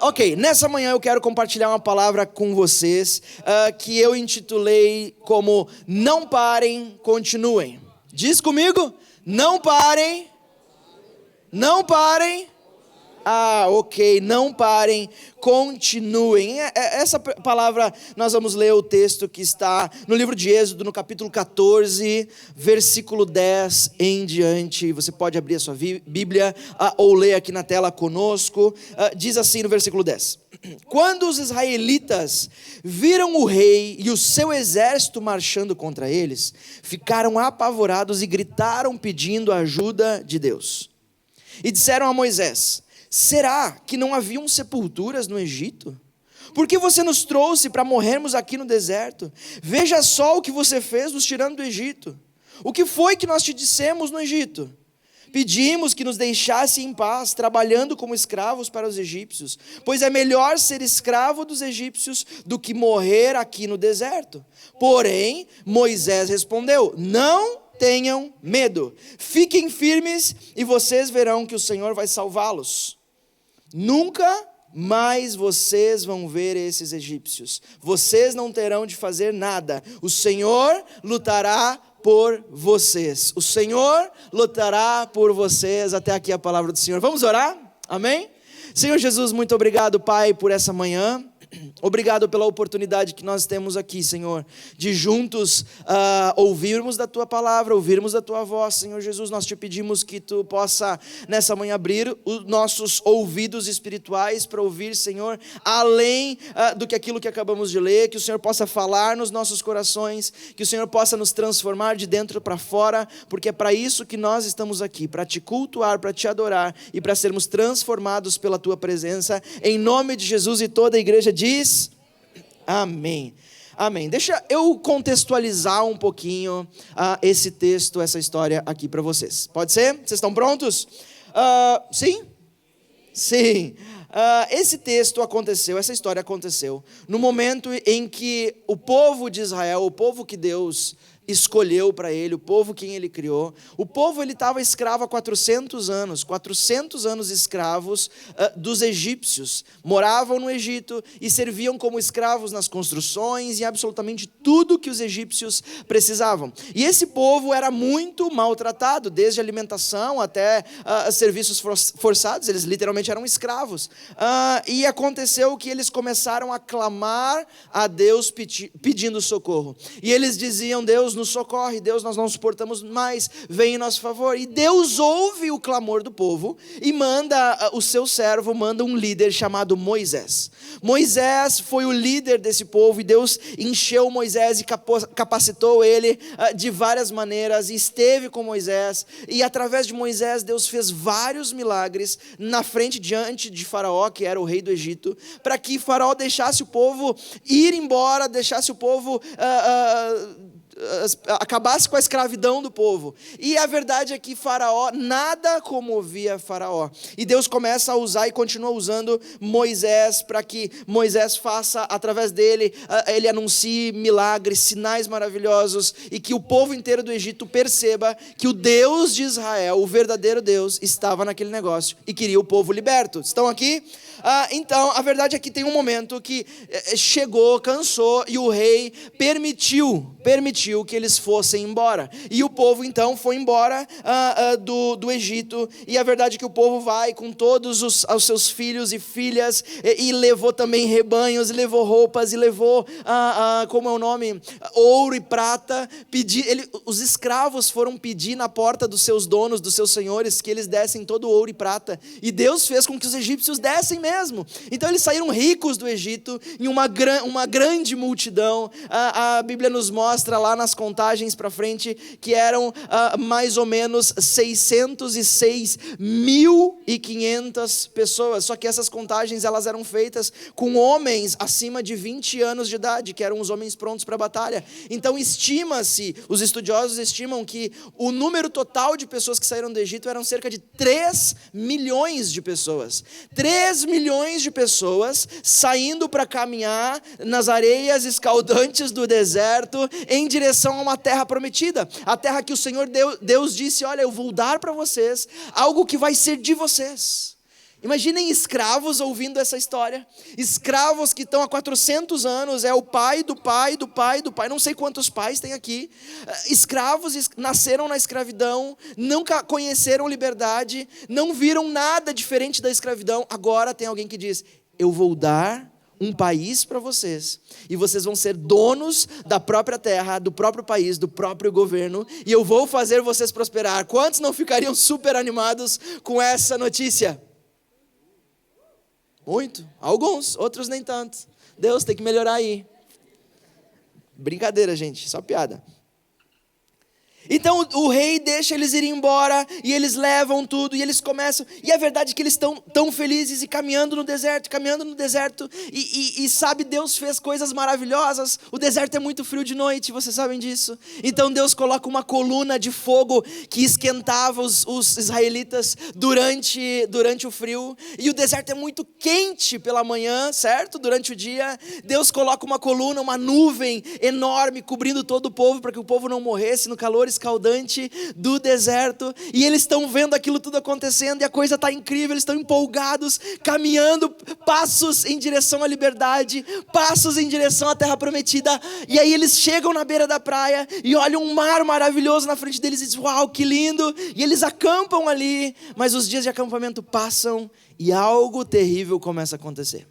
Ok, nessa manhã eu quero compartilhar uma palavra com vocês que eu intitulei como Não Parem, Continuem. Diz comigo, não parem, não parem. Ok, não parem, continuem. Essa palavra, nós vamos ler o texto que está no livro de Êxodo, no capítulo 14, versículo 10 em diante. Você pode abrir a sua Bíblia ou ler aqui na tela conosco. Diz assim no versículo 10: Quando os israelitas viram o rei e o seu exército marchando contra eles, ficaram apavorados e gritaram pedindo a ajuda de Deus. E disseram a Moisés: será que não haviam sepulturas no Egito? Por que você nos trouxe para morrermos aqui no deserto? Veja só o que você fez nos tirando do Egito. O que foi que nós te dissemos no Egito? Pedimos que nos deixasse em paz, trabalhando como escravos para os egípcios, pois é melhor ser escravo dos egípcios do que morrer aqui no deserto. Porém, Moisés respondeu: não tenham medo, fiquem firmes e vocês verão que o Senhor vai salvá-los. Nunca mais vocês vão ver esses egípcios, vocês não terão de fazer nada, o Senhor lutará por vocês, o Senhor lutará por vocês. Até aqui a palavra do Senhor. Vamos orar? Amém? Senhor Jesus, muito obrigado, Pai, por essa manhã. Obrigado pela oportunidade que nós temos aqui, Senhor, de juntos ouvirmos da Tua palavra, ouvirmos da Tua voz. Senhor Jesus, nós te pedimos que Tu possa nessa manhã abrir os nossos ouvidos espirituais para ouvir, Senhor, além do que aquilo que acabamos de ler, que o Senhor possa falar nos nossos corações, que o Senhor possa nos transformar de dentro para fora, porque é para isso que nós estamos aqui, para Te cultuar, para Te adorar e para sermos transformados pela Tua presença, em nome de Jesus. E toda a igreja diz amém. Amém. Deixa eu contextualizar um pouquinho esse texto, essa história aqui para vocês. Pode ser? Vocês estão prontos? Sim? Sim. Esse texto aconteceu, essa história aconteceu no momento em que o povo de Israel, o povo que Deus escolheu para ele, o povo quem ele criou, o povo ele estava escravo há 400 anos escravos dos egípcios, moravam no Egito e serviam como escravos nas construções e absolutamente tudo que os egípcios precisavam. E esse povo era muito maltratado, desde alimentação até serviços forçados, eles literalmente eram escravos. E aconteceu que eles começaram a clamar a Deus pedindo socorro, e eles diziam: Deus, nos socorre, Deus, nós não suportamos mais, vem em nosso favor. E Deus ouve o clamor do povo e manda o seu servo, manda um líder chamado Moisés. Moisés foi o líder desse povo e Deus encheu Moisés e capacitou ele de várias maneiras, e esteve com Moisés, e através de Moisés Deus fez vários milagres na frente, diante de Faraó, que era o rei do Egito, para que Faraó deixasse o povo ir embora, deixasse o povo acabasse com a escravidão do povo. E a verdade é que Faraó, nada comovia Faraó, e Deus começa a usar e continua usando Moisés, para que Moisés faça, através dele, ele anuncie milagres, sinais maravilhosos, e que o povo inteiro do Egito perceba que o Deus de Israel, o verdadeiro Deus, estava naquele negócio e queria o povo liberto. Estão aqui? Então, a verdade é que tem um momento que chegou, cansou, e o rei permitiu que eles fossem embora. E o povo então foi embora do Egito. E a verdade é que o povo vai com todos os seus filhos e filhas, e levou também rebanhos, e levou roupas, e levou, como é o nome? Ouro e prata. Os escravos foram pedir na porta dos seus donos, dos seus senhores, que eles dessem todo o ouro e prata. E Deus fez com que os egípcios dessem mesmo. Então eles saíram ricos do Egito em uma grande multidão. A Bíblia nos mostra lá nas contagens para frente que eram mais ou menos 606.500 pessoas. Só que essas contagens elas eram feitas com homens acima de 20 anos de idade, que eram os homens prontos para a batalha. Então os estudiosos estimam que o número total de pessoas que saíram do Egito eram cerca de 3 milhões de pessoas. 3 milhões de pessoas saindo para caminhar nas areias escaldantes do deserto em direção a uma terra prometida, a terra que o Senhor Deus disse: olha, eu vou dar para vocês algo que vai ser de vocês. Imaginem escravos ouvindo essa história. Escravos que estão há 400 anos, é o pai do pai, do pai, do pai. Não sei quantos pais tem aqui. Escravos nasceram na escravidão, nunca conheceram liberdade, não viram nada diferente da escravidão. Agora tem alguém que diz, eu vou dar um país para vocês, e vocês vão ser donos da própria terra, do próprio país, do próprio governo, e eu vou fazer vocês prosperar. Quantos não ficariam super animados com essa notícia? Muito, alguns, outros nem tanto. Deus tem que melhorar aí. Brincadeira, gente, só piada. Então o rei deixa eles irem embora, e eles levam tudo, e eles começam, e a verdade é que eles estão tão felizes, e caminhando no deserto, e sabe, Deus fez coisas maravilhosas. O deserto é muito frio de noite, vocês sabem disso. Então Deus coloca uma coluna de fogo, que esquentava os israelitas durante o frio, e o deserto é muito quente pela manhã, certo? Durante o dia, Deus coloca uma coluna, uma nuvem enorme, cobrindo todo o povo, para que o povo não morresse no calor escaldante do deserto, e eles estão vendo aquilo tudo acontecendo, e a coisa está incrível, eles estão empolgados, caminhando, passos em direção à liberdade, passos em direção à terra prometida, e aí eles chegam na beira da praia, e olham um mar maravilhoso na frente deles, e dizem, uau, que lindo, e eles acampam ali, mas os dias de acampamento passam, e algo terrível começa a acontecer.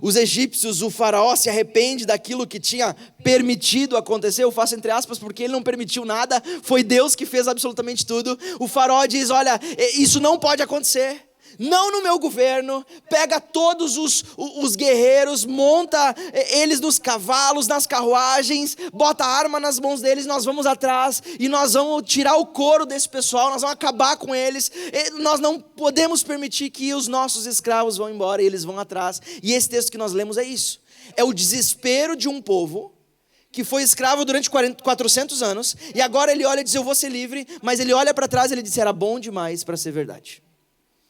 Os egípcios, o faraó se arrepende daquilo que tinha permitido acontecer. Eu faço entre aspas porque ele não permitiu nada, foi Deus que fez absolutamente tudo. O faraó diz, olha, isso não pode acontecer, não no meu governo. Pega todos os guerreiros, monta eles nos cavalos, nas carruagens, bota a arma nas mãos deles, nós vamos atrás, e nós vamos tirar o couro desse pessoal, nós vamos acabar com eles, nós não podemos permitir que os nossos escravos vão embora, e eles vão atrás. E esse texto que nós lemos é isso, é o desespero de um povo que foi escravo durante 400 anos, e agora ele olha e diz, eu vou ser livre, mas ele olha para trás e ele diz, era bom demais para ser verdade.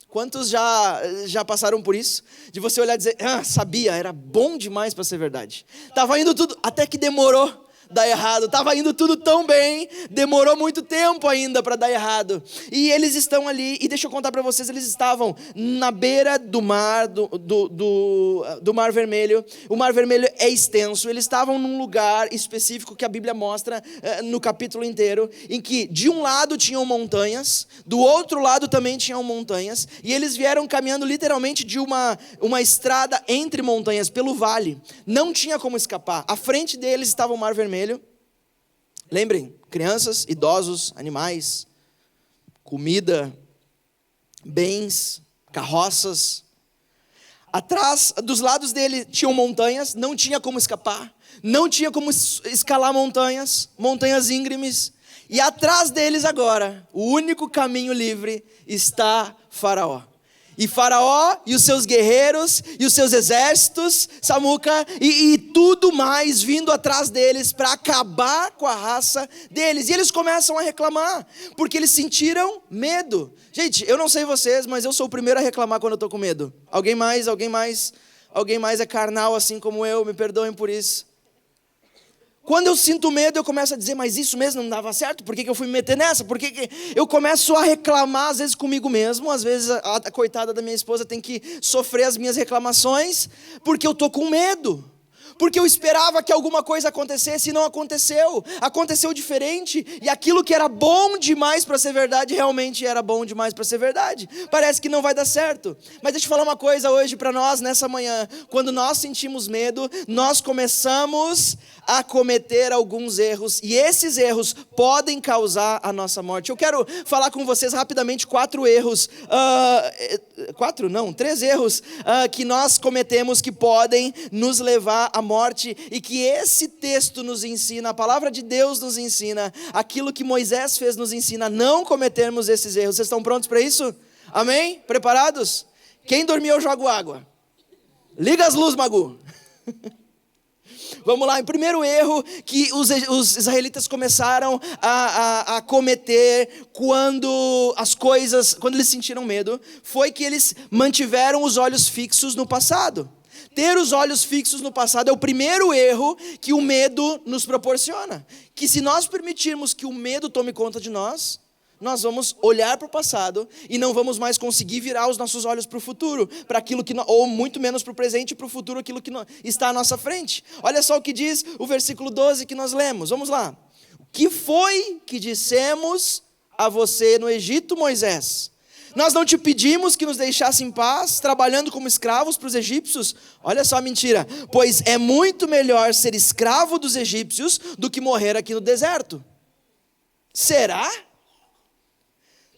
Quantos já passaram por isso? De você olhar e dizer, sabia, era bom demais para ser verdade. Estava indo tudo, até que demorou dar errado. Estava indo tudo tão bem, demorou muito tempo ainda para dar errado. E eles estão ali, e deixa eu contar para vocês, eles estavam na beira do mar, do Mar Vermelho. O Mar Vermelho é extenso, eles estavam num lugar específico que a Bíblia mostra no capítulo inteiro, em que de um lado tinham montanhas, do outro lado também tinham montanhas, e eles vieram caminhando literalmente de uma estrada entre montanhas, pelo vale. Não tinha como escapar. À frente deles estava o Mar Vermelho. Lembrem, crianças, idosos, animais, comida, bens, carroças. Atrás, dos lados dele tinham montanhas, não tinha como escapar, não tinha como escalar montanhas íngremes. E atrás deles agora, o único caminho livre, está Faraó. E Faraó e os seus guerreiros e os seus exércitos, Samuca, e tudo mais vindo atrás deles para acabar com a raça deles. E eles começam a reclamar, porque eles sentiram medo. Gente, eu não sei vocês, mas eu sou o primeiro a reclamar quando eu estou com medo. Alguém mais é carnal assim como eu, me perdoem por isso. Quando eu sinto medo, eu começo a dizer, mas isso mesmo não dava certo? Por que eu fui me meter nessa? Por que eu começo a reclamar, às vezes comigo mesmo, às vezes a coitada da minha esposa tem que sofrer as minhas reclamações, porque eu estou com medo. Porque eu esperava que alguma coisa acontecesse e não aconteceu. Aconteceu diferente, e aquilo que era bom demais para ser verdade, realmente era bom demais para ser verdade. Parece que não vai dar certo. Mas deixa eu falar uma coisa hoje para nós, nessa manhã. Quando nós sentimos medo, nós começamos a cometer alguns erros, e esses erros podem causar a nossa morte. Eu quero falar com vocês rapidamente 3 erros que nós cometemos que podem nos levar à morte, e que esse texto nos ensina, a palavra de Deus nos ensina, aquilo que Moisés fez nos ensina, a não cometermos esses erros. Vocês estão prontos para isso? Amém? Preparados? Quem dormiu eu jogo água. Liga as luzes, Magu. Vamos lá, o primeiro erro que os israelitas começaram a cometer quando eles sentiram medo, foi que eles mantiveram os olhos fixos no passado. Ter os olhos fixos no passado é o primeiro erro que o medo nos proporciona. Que se nós permitirmos que o medo tome conta de nós, nós vamos olhar para o passado e não vamos mais conseguir virar os nossos olhos para o futuro, para aquilo que, ou muito menos para o presente e para o futuro, aquilo que está à nossa frente. Olha só o que diz o versículo 12 que nós lemos, vamos lá. O que foi que dissemos a você no Egito, Moisés? Nós não te pedimos que nos deixasse em paz, trabalhando como escravos para os egípcios? Olha só a mentira. Pois é muito melhor ser escravo dos egípcios do que morrer aqui no deserto. Será?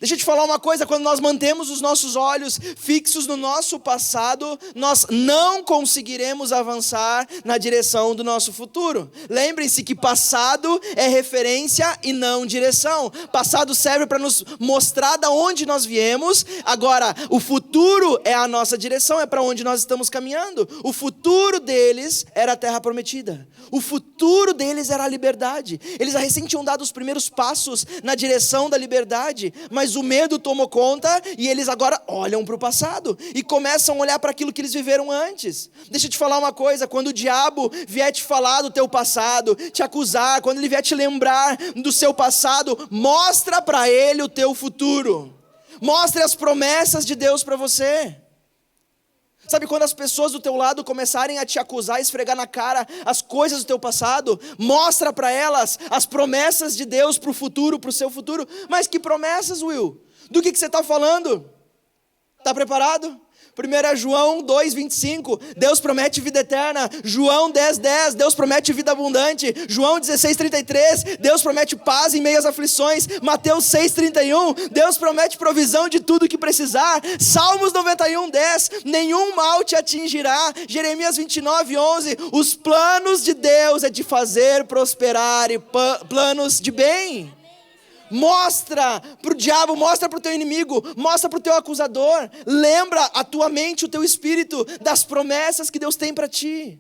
Deixa eu te falar uma coisa, quando nós mantemos os nossos olhos fixos no nosso passado, nós não conseguiremos avançar na direção do nosso futuro. Lembrem-se que passado é referência e não direção. Passado serve para nos mostrar de onde nós viemos, agora o futuro é a nossa direção, é para onde nós estamos caminhando. O futuro deles era a terra prometida. O futuro deles era a liberdade. Eles recém tinham dado os primeiros passos na direção da liberdade, mas o medo tomou conta e eles agora olham para o passado e começam a olhar para aquilo que eles viveram antes. Deixa eu te falar uma coisa, quando o diabo vier te falar do teu passado, te acusar, quando ele vier te lembrar do seu passado, mostra para ele o teu futuro. Mostre as promessas de Deus para você. Sabe, quando as pessoas do teu lado começarem a te acusar, esfregar na cara as coisas do teu passado, mostra para elas as promessas de Deus para o futuro, para o seu futuro. Mas que promessas, Will? Do que você está falando? Está preparado? 1 João 2,25, Deus promete vida eterna. João 10,10, Deus promete vida abundante. João 16,33, Deus promete paz em meio às aflições. Mateus 6,31, Deus promete provisão de tudo que precisar. Salmos 91,10, nenhum mal te atingirá. Jeremias 29,11, os planos de Deus é de fazer prosperar e planos de bem. Mostra para o diabo, mostra para o teu inimigo, mostra para o teu acusador. Lembra a tua mente, o teu espírito das promessas que Deus tem para ti.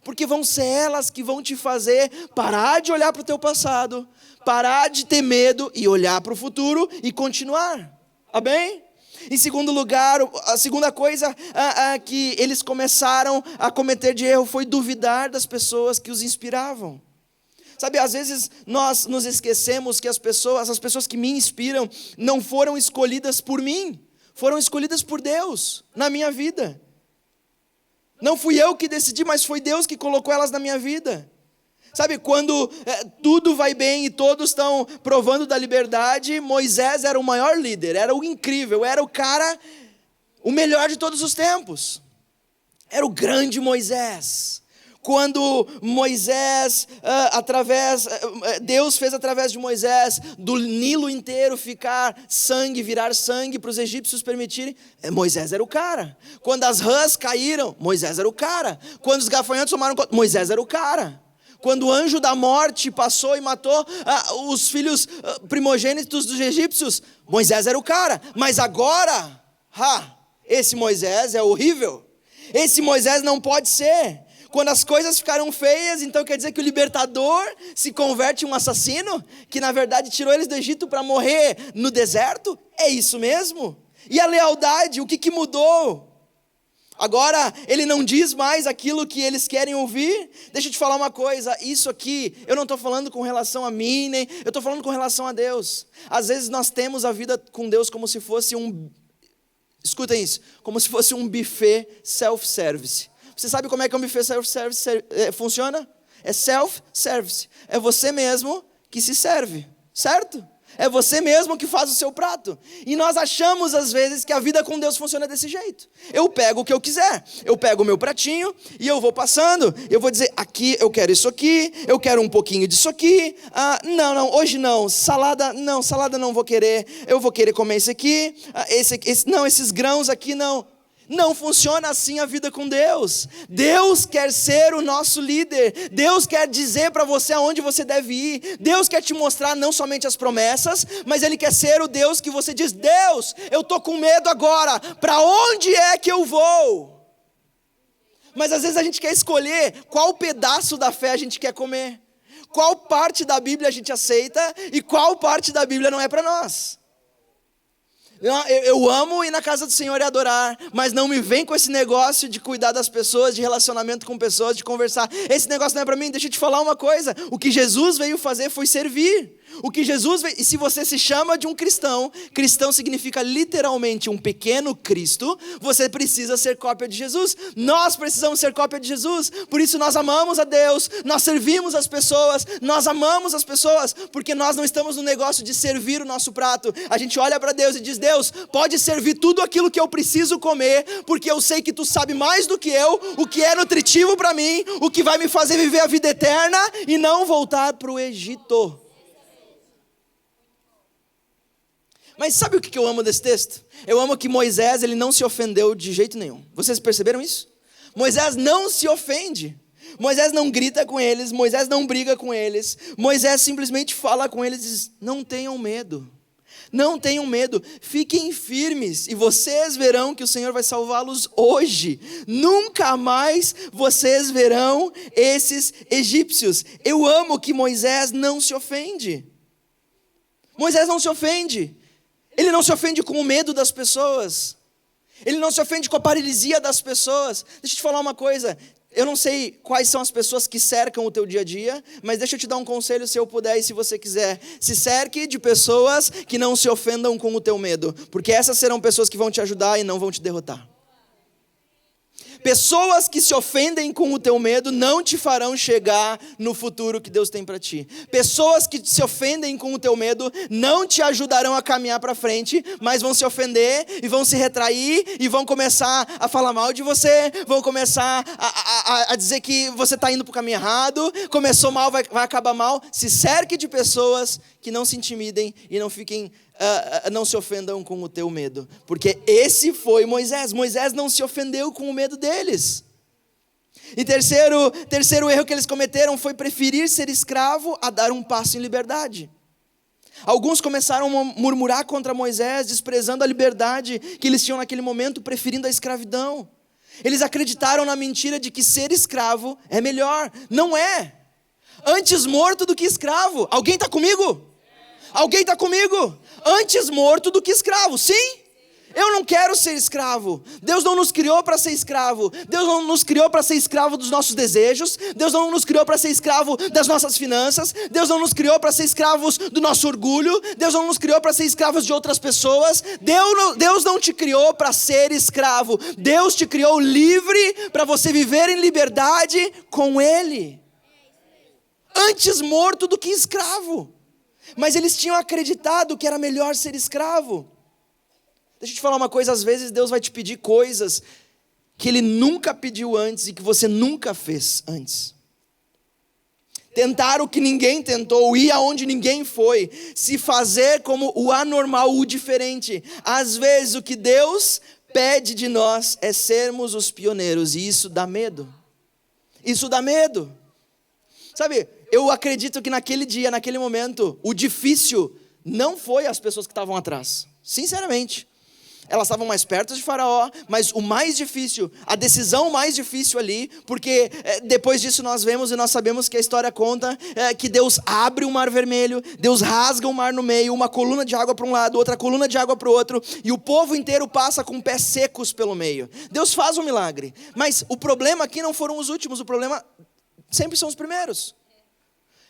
Porque vão ser elas que vão te fazer parar de olhar para o teu passado, parar de ter medo e olhar para o futuro e continuar. Amém? Em segundo lugar, a segunda coisa que eles começaram a cometer de erro foi duvidar das pessoas que os inspiravam. Sabe, às vezes nós nos esquecemos que essas pessoas que me inspiram não foram escolhidas por mim, foram escolhidas por Deus na minha vida. Não fui eu que decidi, mas foi Deus que colocou elas na minha vida. Sabe, quando tudo vai bem e todos estão provando da liberdade, Moisés era o maior líder, era o incrível, era o cara, o melhor de todos os tempos. Era o grande Moisés. Quando Moisés, Deus fez através de Moisés, do Nilo inteiro virar sangue para os egípcios permitirem, Moisés era o cara. Quando as rãs caíram, Moisés era o cara. Quando os gafanhotos tomaram conta, Moisés era o cara. Quando o anjo da morte passou e matou os filhos primogênitos dos egípcios, Moisés era o cara. Mas agora, esse Moisés é horrível. Esse Moisés não pode ser. Quando as coisas ficaram feias, então quer dizer que o libertador se converte em um assassino, que na verdade tirou eles do Egito para morrer no deserto? É isso mesmo? E a lealdade, o que mudou? Agora ele não diz mais aquilo que eles querem ouvir? Deixa eu te falar uma coisa, isso aqui, eu não estou falando com relação a mim, nem eu estou falando com relação a Deus. Às vezes nós temos a vida com Deus como se fosse escutem isso, como se fosse um buffet self-service. Você sabe como é que um buffet self-service funciona? É self-service. É você mesmo que se serve, certo? É você mesmo que faz o seu prato. E nós achamos às vezes que a vida com Deus funciona desse jeito. Eu pego o que eu quiser. Eu pego o meu pratinho e eu vou passando. Eu vou dizer, aqui eu quero isso aqui. Eu quero um pouquinho disso aqui. Não, hoje não. Salada não vou querer. Eu vou querer comer esse aqui. Esses grãos aqui não. Não funciona assim a vida com Deus. Deus quer ser o nosso líder. Deus quer dizer para você aonde você deve ir. Deus quer te mostrar não somente as promessas, mas Ele quer ser o Deus que você diz, Deus, eu estou com medo agora, para onde é que eu vou? Mas às vezes a gente quer escolher qual pedaço da fé a gente quer comer. Qual parte da Bíblia a gente aceita e qual parte da Bíblia não é para nós. Eu amo ir na casa do Senhor e adorar, mas não me vem com esse negócio de cuidar das pessoas, de relacionamento com pessoas, de conversar. Esse negócio não é para mim. Deixa eu te falar uma coisa, o que Jesus veio fazer foi servir. O que Jesus veio, e se você se chama de um cristão, cristão significa literalmente um pequeno Cristo, você precisa ser cópia de Jesus. Nós precisamos ser cópia de Jesus, por isso nós amamos a Deus, nós servimos as pessoas, nós amamos as pessoas, porque nós não estamos no negócio de servir o nosso prato. A gente olha para Deus e diz: Deus, pode servir tudo aquilo que eu preciso comer, porque eu sei que tu sabe mais do que eu, o que é nutritivo para mim, o que vai me fazer viver a vida eterna e não voltar para o Egito. Mas sabe o que eu amo desse texto? Eu amo que Moisés, ele não se ofendeu de jeito nenhum. Vocês perceberam isso? Moisés não se ofende. Moisés não grita com eles, Moisés não briga com eles. Moisés simplesmente fala com eles e diz: não tenham medo. Não tenham medo, fiquem firmes e vocês verão que o Senhor vai salvá-los hoje. Nunca mais vocês verão esses egípcios. Eu amo que Moisés não se ofende. Moisés não se ofende. Ele não se ofende com o medo das pessoas. Ele não se ofende com a paralisia das pessoas. Deixa eu te falar uma coisa. Eu não sei quais são as pessoas que cercam o teu dia a dia, mas deixa eu te dar um conselho, se eu puder e se você quiser. Se cerque de pessoas que não se ofendam com o teu medo, porque essas serão pessoas que vão te ajudar e não vão te derrotar. Pessoas que se ofendem com o teu medo não te farão chegar no futuro que Deus tem para ti. Pessoas que se ofendem com o teu medo não te ajudarão a caminhar para frente, mas vão se ofender e vão se retrair e vão começar a falar mal de você, vão começar a dizer que você está indo para o caminho errado, começou mal, vai acabar mal. Se cerque de pessoas que não se intimidem e não se ofendam com o teu medo, porque esse foi Moisés. Moisés não se ofendeu com o medo deles. E terceiro erro que eles cometeram foi preferir ser escravo a dar um passo em liberdade. Alguns começaram a murmurar contra Moisés, desprezando a liberdade que eles tinham naquele momento, preferindo a escravidão. Eles acreditaram na mentira de que ser escravo é melhor. Não é. Antes morto do que escravo. Alguém está comigo? Alguém está comigo? Antes morto do que escravo, sim? Eu não quero ser escravo. Deus não nos criou para ser escravo. Deus não nos criou para ser escravo dos nossos desejos. Deus não nos criou para ser escravo das nossas finanças. Deus não nos criou para ser escravos do nosso orgulho. Deus não nos criou para ser escravos de outras pessoas. Deus não te criou para ser escravo. Deus te criou livre para você viver em liberdade com Ele. Antes morto do que escravo. Mas eles tinham acreditado que era melhor ser escravo. Deixa eu te falar uma coisa, às vezes Deus vai te pedir coisas que Ele nunca pediu antes e que você nunca fez antes. Tentar o que ninguém tentou, ir aonde ninguém foi, se fazer como o anormal, o diferente. Às vezes o que Deus pede de nós é sermos os pioneiros, e isso dá medo. Isso dá medo. Sabe, eu acredito que naquele dia, naquele momento, o difícil não foi as pessoas que estavam atrás. Sinceramente. Elas estavam mais perto de Faraó, mas o mais difícil, a decisão mais difícil ali, porque depois disso nós vemos e nós sabemos que a história conta que Deus abre o mar vermelho, Deus rasga o mar no meio, uma coluna de água para um lado, outra coluna de água para o outro, e o povo inteiro passa com pés secos pelo meio. Deus faz um milagre, mas o problema aqui não foram os últimos, o problema sempre são os primeiros.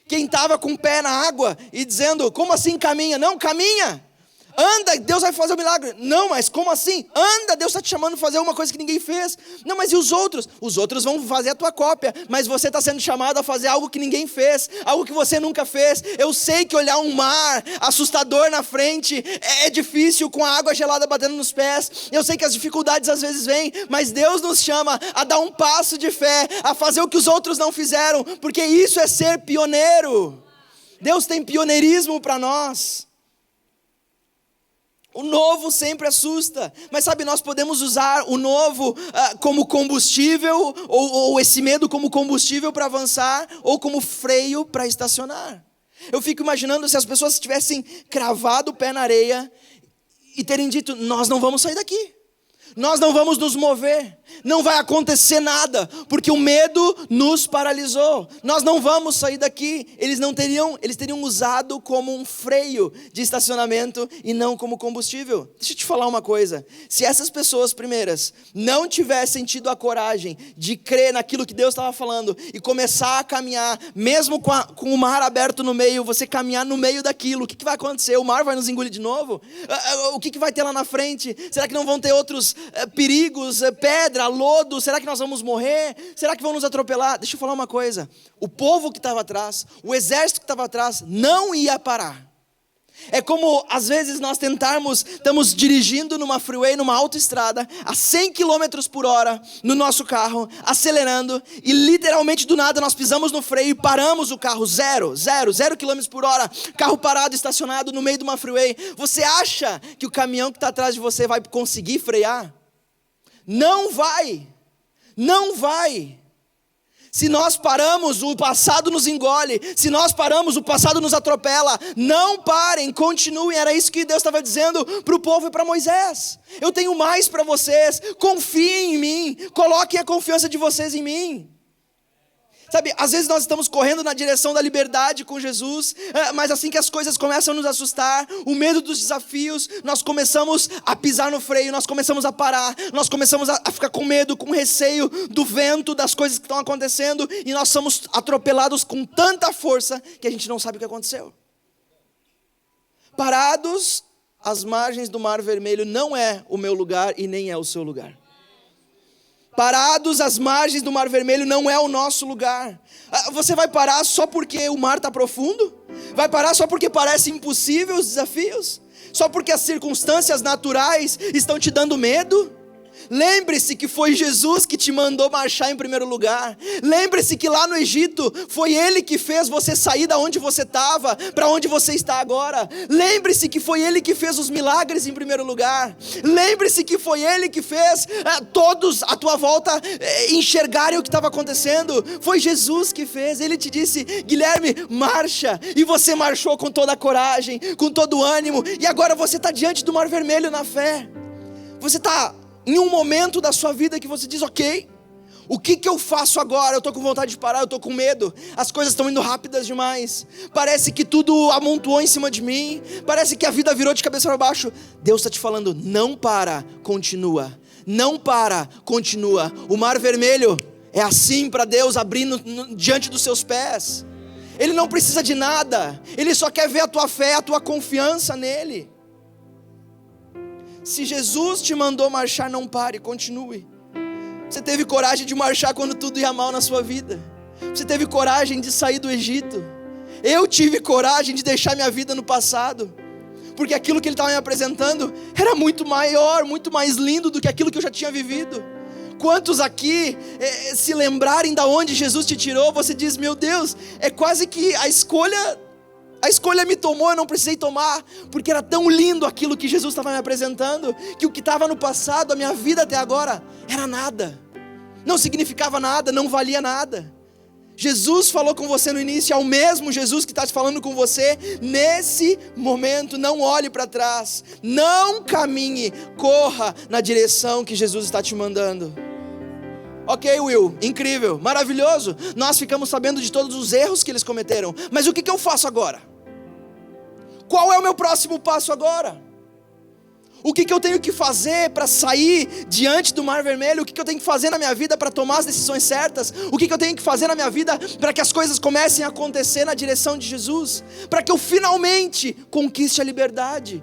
Quem estava com o pé na água e dizendo: como assim caminha? Não, caminha! Anda, Deus vai fazer o milagre. Não, mas como assim? Anda, Deus está te chamando a fazer uma coisa que ninguém fez. Não, mas e os outros? Os outros vão fazer a tua cópia, mas você está sendo chamado a fazer algo que ninguém fez, algo que você nunca fez. Eu sei que olhar um mar assustador na frente é difícil, com a água gelada batendo nos pés. Eu sei que as dificuldades às vezes vêm, mas Deus nos chama a dar um passo de fé, a fazer o que os outros não fizeram, porque isso é ser pioneiro. Deus tem pioneirismo para nós. O novo sempre assusta, mas sabe, nós podemos usar o novo como combustível, ou esse medo como combustível para avançar, ou como freio para estacionar. Eu fico imaginando se as pessoas tivessem cravado o pé na areia e terem dito: nós não vamos sair daqui. Nós não vamos nos mover, não vai acontecer nada, porque o medo nos paralisou. Nós não vamos sair daqui. Eles teriam usado como um freio de estacionamento e não como combustível. Deixa eu te falar uma coisa, se essas pessoas primeiras não tivessem tido a coragem de crer naquilo que Deus estava falando e começar a caminhar, mesmo com o mar aberto no meio, você caminhar no meio daquilo, o que vai acontecer? O mar vai nos engolir de novo? O que vai ter lá na frente? Será que não vão ter outros perigos, pedra, lodo? Será que nós vamos morrer? Será que vão nos atropelar? Deixa eu falar uma coisa, o povo que estava atrás, o exército que estava atrás, não ia parar. É como às vezes nós estamos dirigindo numa freeway, numa autoestrada, a 100 km por hora no nosso carro, acelerando, e literalmente do nada nós pisamos no freio e paramos o carro, 0 km por hora, carro parado, estacionado no meio de uma freeway. Você acha que o caminhão que está atrás de você vai conseguir frear? Não vai, não vai. Se nós paramos, o passado nos engole. Se nós paramos, o passado nos atropela. Não parem, continuem. Era isso que Deus estava dizendo para o povo e para Moisés. Eu tenho mais para vocês. Confiem em mim. Coloquem a confiança de vocês em mim. Sabe, às vezes nós estamos correndo na direção da liberdade com Jesus, mas assim que as coisas começam a nos assustar, o medo dos desafios, nós começamos a pisar no freio, nós começamos a parar, nós começamos a ficar com medo, com receio do vento, das coisas que estão acontecendo, e nós somos atropelados com tanta força que a gente não sabe o que aconteceu. Parados às margens do Mar Vermelho não é o meu lugar e nem é o seu lugar. Parados às margens do Mar Vermelho não é o nosso lugar. Você vai parar só porque o mar está profundo? Vai parar só porque parece impossível os desafios? Só porque as circunstâncias naturais estão te dando medo? Lembre-se que foi Jesus que te mandou marchar em primeiro lugar. Lembre-se que lá no Egito foi Ele que fez você sair da onde você estava para onde você está agora. Lembre-se que foi Ele que fez os milagres em primeiro lugar. Lembre-se que foi Ele que fez todos à tua volta enxergarem o que estava acontecendo. Foi Jesus que fez. Ele te disse: Guilherme, marcha. E você marchou com toda a coragem, com todo o ânimo. E agora você está diante do Mar Vermelho na fé. Você está em um momento da sua vida que você diz: ok, o que eu faço agora? Eu estou com vontade de parar, eu estou com medo, as coisas estão indo rápidas demais, parece que tudo amontoou em cima de mim, parece que a vida virou de cabeça para baixo. Deus está te falando: não para, continua. Não para, continua. O Mar Vermelho é assim para Deus, abrindo diante dos seus pés. Ele não precisa de nada, Ele só quer ver a tua fé, a tua confiança nele. Se Jesus te mandou marchar, não pare, continue. Você teve coragem de marchar quando tudo ia mal na sua vida. Você teve coragem de sair do Egito. Eu tive coragem de deixar minha vida no passado, porque aquilo que Ele estava me apresentando era muito maior, muito mais lindo do que aquilo que eu já tinha vivido. Quantos aqui se lembrarem da onde Jesus te tirou, você diz: meu Deus, é quase que a escolha me tomou, eu não precisei tomar, porque era tão lindo aquilo que Jesus estava me apresentando, que o que estava no passado, a minha vida até agora, era nada, não significava nada, não valia nada. Jesus falou com você no início, é o mesmo Jesus que está falando com você nesse momento. Não olhe para trás, não caminhe, corra na direção que Jesus está te mandando. Ok, Will, incrível, maravilhoso, nós ficamos sabendo de todos os erros que eles cometeram, mas o que eu faço agora? Qual é o meu próximo passo agora? O que eu tenho que fazer para sair diante do Mar Vermelho? O que eu tenho que fazer na minha vida para tomar as decisões certas? O que eu tenho que fazer na minha vida para que as coisas comecem a acontecer na direção de Jesus? Para que eu finalmente conquiste a liberdade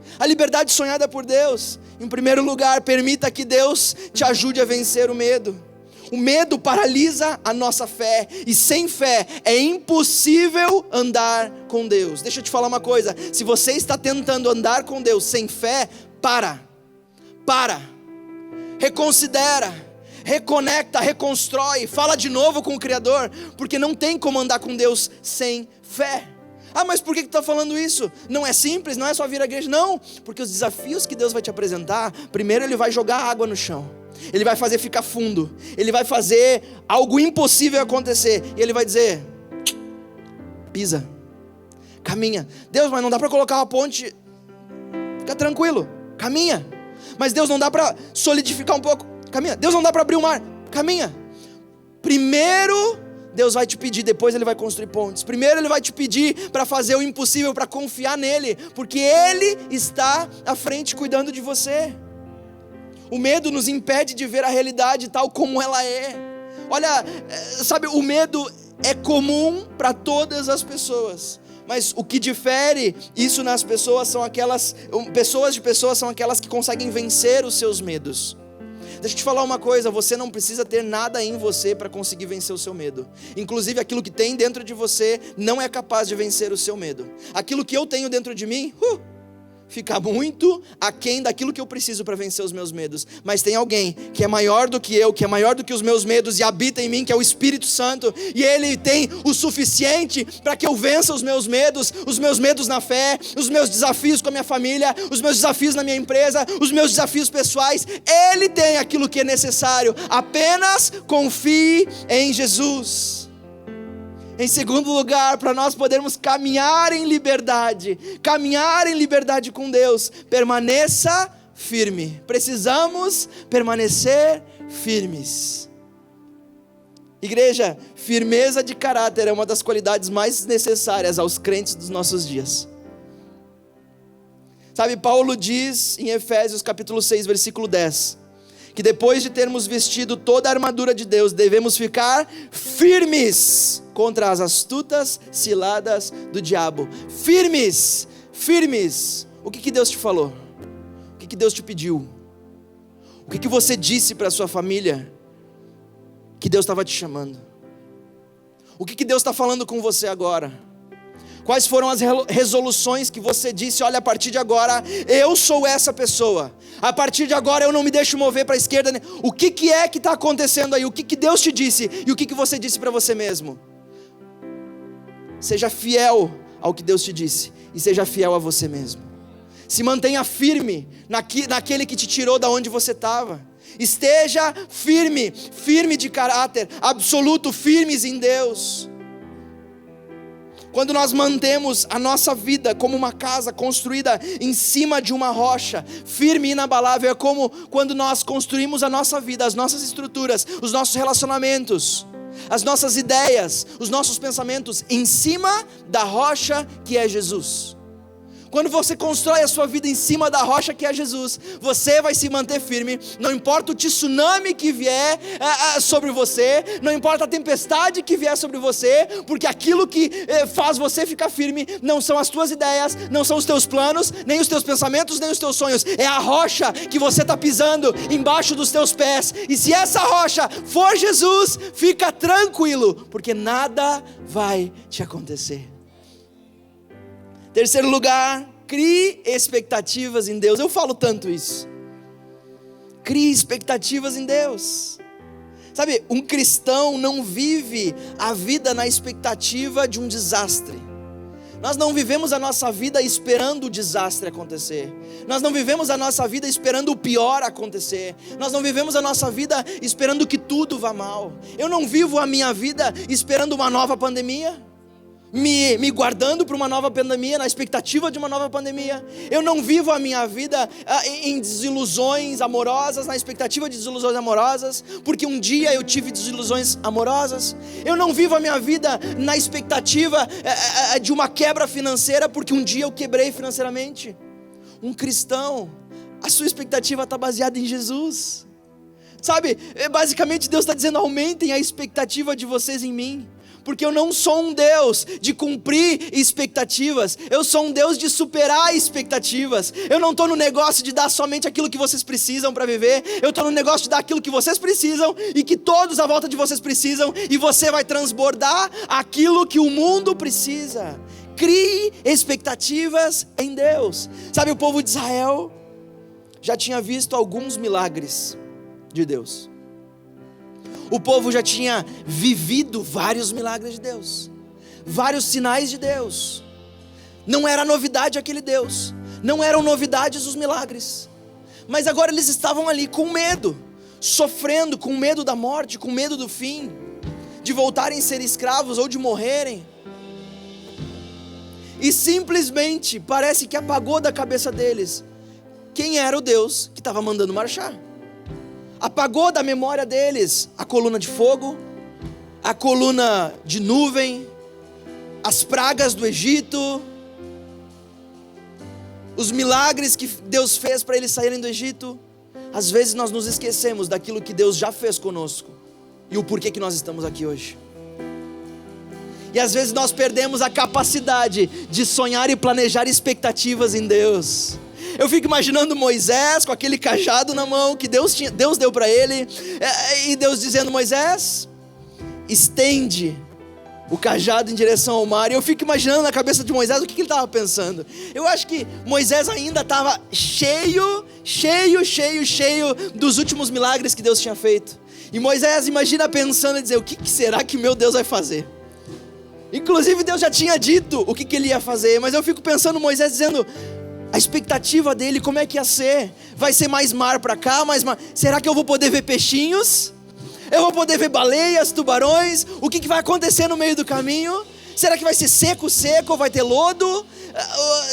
sonhada por Deus. Em primeiro lugar, permita que Deus te ajude a vencer o medo. O medo paralisa a nossa fé, e sem fé é impossível andar com Deus. Deixa eu te falar uma coisa: se você está tentando andar com Deus sem fé, para, reconsidera, reconecta, reconstrói, fala de novo com o Criador, porque não tem como andar com Deus sem fé. Ah, mas por que tu está falando isso? Não é simples, não é só vir à igreja. Não, porque os desafios que Deus vai te apresentar, primeiro Ele vai jogar água no chão, Ele vai fazer ficar fundo, Ele vai fazer algo impossível acontecer, e Ele vai dizer: pisa, caminha. Deus, mas não dá para colocar uma ponte. Fica tranquilo, caminha. Mas Deus, não dá para solidificar um pouco? Caminha. Deus, não dá para abrir o mar? Caminha. Primeiro Deus vai te pedir, depois Ele vai construir pontes. Primeiro Ele vai te pedir para fazer o impossível, para confiar nele, porque Ele está à frente cuidando de você. O medo nos impede de ver a realidade tal como ela é. Olha, sabe, o medo é comum para todas as pessoas, mas o que difere isso nas pessoas são aquelas pessoas são aquelas que conseguem vencer os seus medos. Deixa eu te falar uma coisa, você não precisa ter nada em você para conseguir vencer o seu medo. Inclusive aquilo que tem dentro de você não é capaz de vencer o seu medo. Aquilo que eu tenho dentro de mim, fica muito aquém daquilo que eu preciso para vencer os meus medos. Mas tem alguém que é maior do que eu, que é maior do que os meus medos e habita em mim, que é o Espírito Santo. E Ele tem o suficiente para que eu vença os meus medos na fé, os meus desafios com a minha família, os meus desafios na minha empresa, os meus desafios pessoais. Ele tem aquilo que é necessário. Apenas confie em Jesus. Em segundo lugar, para nós podermos caminhar em liberdade com Deus, permaneça firme. Precisamos permanecer firmes. Igreja, firmeza de caráter é uma das qualidades mais necessárias aos crentes dos nossos dias. Sabe, Paulo diz em Efésios capítulo 6, versículo 10, que depois de termos vestido toda a armadura de Deus, devemos ficar firmes contra as astutas ciladas do diabo. Firmes. O que Deus te falou? O que Deus te pediu? O que você disse para a sua família que Deus estava te chamando? O que Deus está falando com você agora? Quais foram as resoluções que você disse? Olha, a partir de agora eu sou essa pessoa. A partir de agora eu não me deixo mover para a esquerda. O que é que está acontecendo aí? O que Deus te disse? E o que você disse para você mesmo? Seja fiel ao que Deus te disse. E seja fiel a você mesmo. Se mantenha firme naquele que te tirou da onde você estava. Esteja firme de caráter, absoluto, firmes em Deus. Quando nós mantemos a nossa vida como uma casa construída em cima de uma rocha, firme e inabalável, é como quando nós construímos a nossa vida, as nossas estruturas, os nossos relacionamentos, as nossas ideias, os nossos pensamentos em cima da rocha que é Jesus. Quando você constrói a sua vida em cima da rocha que é Jesus, você vai se manter firme, não importa o tsunami que vier sobre você, não importa a tempestade que vier sobre você, porque aquilo que faz você ficar firme não são as tuas ideias, não são os teus planos, nem os teus pensamentos, nem os teus sonhos, é a rocha que você está pisando embaixo dos teus pés. E se essa rocha for Jesus, fica tranquilo, porque nada vai te acontecer. Terceiro lugar, crie expectativas em Deus. Eu falo tanto isso. Crie expectativas em Deus. Sabe, um cristão não vive a vida na expectativa de um desastre. Nós não vivemos a nossa vida esperando o desastre acontecer. Nós não vivemos a nossa vida esperando o pior acontecer. Nós não vivemos a nossa vida esperando que tudo vá mal. Eu não vivo a minha vida esperando uma nova pandemia, me guardando para uma nova pandemia, na expectativa de uma nova pandemia. Eu não vivo a minha vida em desilusões amorosas, na expectativa de desilusões amorosas, porque um dia eu tive desilusões amorosas. Eu não vivo a minha vida na expectativa de uma quebra financeira, porque um dia eu quebrei financeiramente. Um cristão, a sua expectativa está baseada em Jesus. Sabe, basicamente Deus está dizendo: aumentem a expectativa de vocês em mim. Porque eu não sou um Deus de cumprir expectativas, eu sou um Deus de superar expectativas. Eu não estou no negócio de dar somente aquilo que vocês precisam para viver, eu estou no negócio de dar aquilo que vocês precisam e que todos à volta de vocês precisam, e você vai transbordar aquilo que o mundo precisa. Crie expectativas em Deus. Sabe, o povo de Israel já tinha visto alguns milagres de Deus. O povo já tinha vivido vários milagres de Deus, vários sinais de Deus. Não era novidade aquele Deus, não eram novidades os milagres. Mas agora eles estavam ali com medo, sofrendo, com medo da morte, com medo do fim, de voltarem a ser escravos ou de morrerem. E simplesmente parece que apagou da cabeça deles quem era o Deus que estava mandando marchar. Apagou da memória deles a coluna de fogo, a coluna de nuvem, as pragas do Egito, os milagres que Deus fez para eles saírem do Egito. Às vezes nós nos esquecemos daquilo que Deus já fez conosco e o porquê que nós estamos aqui hoje. E às vezes nós perdemos a capacidade de sonhar e planejar expectativas em Deus. Eu fico imaginando Moisés com aquele cajado na mão que Deus deu para ele, e Deus dizendo: Moisés, estende o cajado em direção ao mar. E eu fico imaginando na cabeça de Moisés o que ele estava pensando. Eu acho que Moisés ainda estava cheio dos últimos milagres que Deus tinha feito. E Moisés imagina pensando e dizer: o que será que meu Deus vai fazer? Inclusive Deus já tinha dito o que ele ia fazer, mas eu fico pensando Moisés dizendo, a expectativa dele, como é que ia ser? Vai ser mais mar para cá, mais mar. Será que eu vou poder ver peixinhos? Eu vou poder ver baleias, tubarões? O que vai acontecer no meio do caminho? Será que vai ser seco ou vai ter lodo?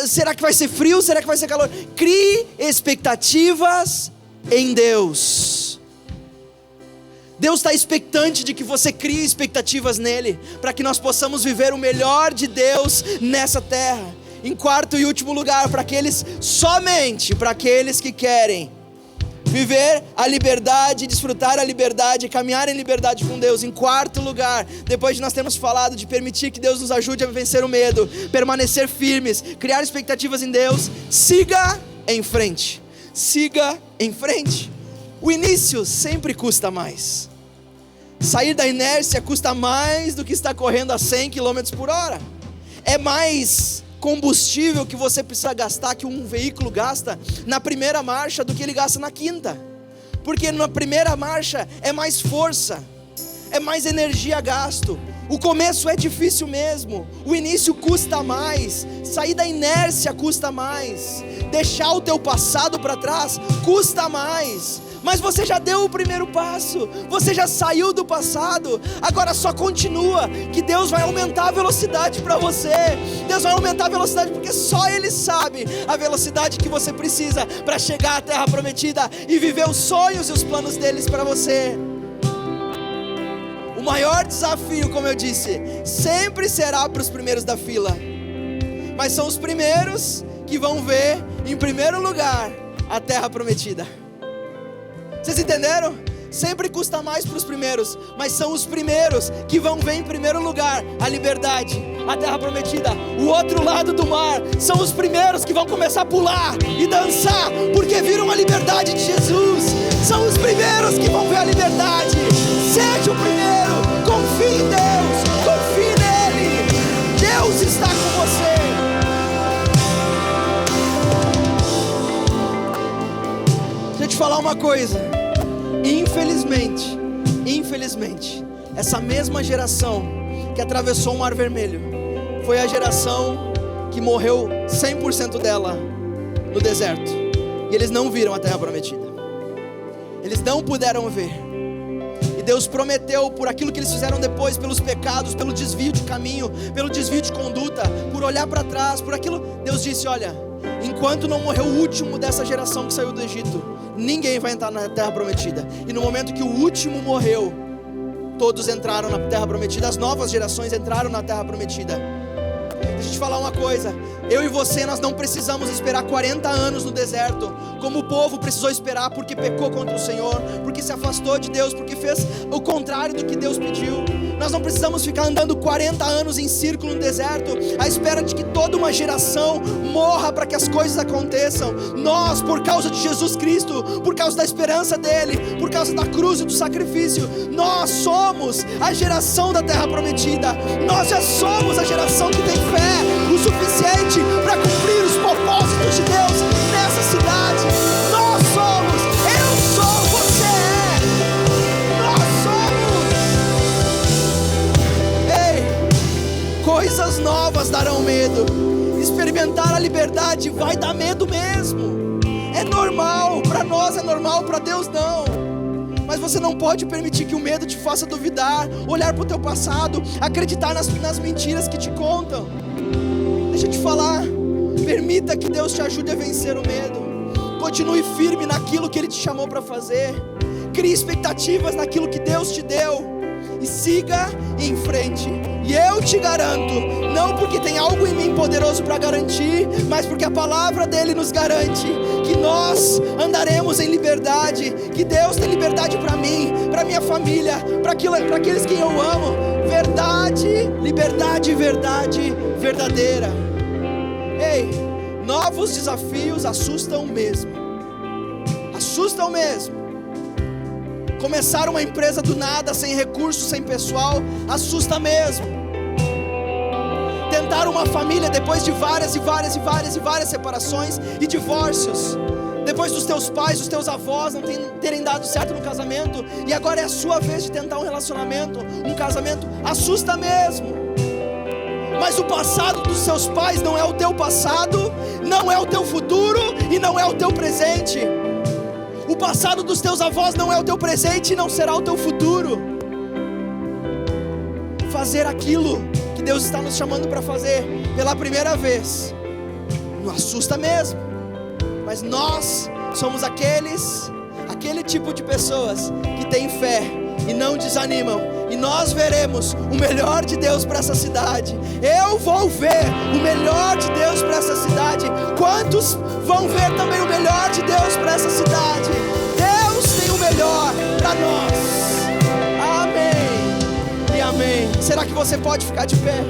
Será que vai ser frio? Será que vai ser calor? Crie expectativas em Deus. Deus está expectante de que você crie expectativas nele, para que nós possamos viver o melhor de Deus nessa terra. Em quarto e último lugar, somente para aqueles que querem viver a liberdade, desfrutar a liberdade, caminhar em liberdade com Deus. Em quarto lugar, depois de nós termos falado de permitir que Deus nos ajude a vencer o medo, permanecer firmes, criar expectativas em Deus, siga em frente. Siga em frente. O início sempre custa mais. Sair da inércia custa mais do que estar correndo a 100 km por hora. É mais combustível que você precisa gastar, que um veículo gasta na primeira marcha do que ele gasta na quinta. Porque na primeira marcha é mais força, é mais energia gasto. O começo é difícil mesmo, o início custa mais, sair da inércia custa mais, deixar o teu passado para trás custa mais. Mas você já deu o primeiro passo, você já saiu do passado, agora só continua, que Deus vai aumentar a velocidade para você. Deus vai aumentar a velocidade porque só Ele sabe a velocidade que você precisa para chegar à terra prometida e viver os sonhos e os planos deles para você. O maior desafio, como eu disse, sempre será para os primeiros da fila, mas são os primeiros que vão ver em primeiro lugar a terra prometida. Vocês entenderam? Sempre custa mais para os primeiros, mas são os primeiros que vão ver em primeiro lugar a liberdade, a terra prometida, o outro lado do mar. São os primeiros que vão começar a pular e dançar, porque viram a liberdade de Jesus. São os primeiros que vão ver a liberdade. Seja o primeiro, confie em Deus, confie nele. Deus está com você. Deixa eu te falar uma coisa. Infelizmente, essa mesma geração que atravessou o Mar Vermelho foi a geração que morreu 100% dela no deserto. E eles não viram a terra prometida. Eles não puderam ver. E Deus prometeu, por aquilo que eles fizeram depois, pelos pecados, pelo desvio de caminho, pelo desvio de conduta, por olhar para trás, por aquilo, Deus disse: olha, enquanto não morreu o último dessa geração que saiu do Egito, ninguém vai entrar na terra prometida. E no momento que o último morreu, todos entraram na terra prometida. As novas gerações entraram na terra prometida. Deixa eu te falar uma coisa. Eu e você, nós não precisamos esperar 40 anos no deserto, como o povo precisou esperar, porque pecou contra o Senhor, porque se afastou de Deus, porque fez o contrário do que Deus pediu. Nós não precisamos ficar andando 40 anos em círculo no deserto, à espera de que toda uma geração morra para que as coisas aconteçam. Nós, por causa de Jesus Cristo, por causa da esperança dele, por causa da cruz e do sacrifício, nós somos a geração da terra prometida. Nós já somos a geração que tem fé o suficiente para cumprir os propósitos de Deus nessa cidade. Nós somos, eu sou, você é, nós somos. Ei, coisas novas darão medo. Experimentar a liberdade vai dar medo mesmo. É normal, para nós é normal, para Deus não. Mas você não pode permitir que o medo te faça duvidar, olhar para o teu passado, acreditar nas mentiras que te contam. Deixa eu te falar, permita que Deus te ajude a vencer o medo. continue firme naquilo que Ele te chamou para fazer. Crie expectativas naquilo que Deus te deu e siga em frente. E eu te garanto, não porque tem algo em mim poderoso para garantir, mas porque a palavra dele nos garante que nós andaremos em liberdade, que Deus tem liberdade para mim, para minha família, para aqueles que eu amo. Verdade, liberdade, verdade verdadeira. Ei, novos desafios assustam mesmo. Assustam mesmo. Começar uma empresa do nada, sem recursos, sem pessoal, assusta mesmo. Tentar uma família depois de várias separações e divórcios, depois dos teus pais, dos teus avós não terem dado certo no casamento, e agora é a sua vez de tentar um relacionamento, um casamento, assusta mesmo. Mas o passado dos seus pais não é o teu passado, não é o teu futuro e não é o teu presente. O passado dos teus avós não é o teu presente e não será o teu futuro. Fazer aquilo que Deus está nos chamando para fazer pela primeira vez nos assusta mesmo. Mas nós somos aquele tipo de pessoas que têm fé e não desanimam. E nós veremos o melhor de Deus para essa cidade. Eu vou ver o melhor de Deus para essa cidade. Quantos vão ver também o melhor de Deus para essa cidade? Deus tem o melhor para nós. Amém e amém. Será que você pode ficar de pé?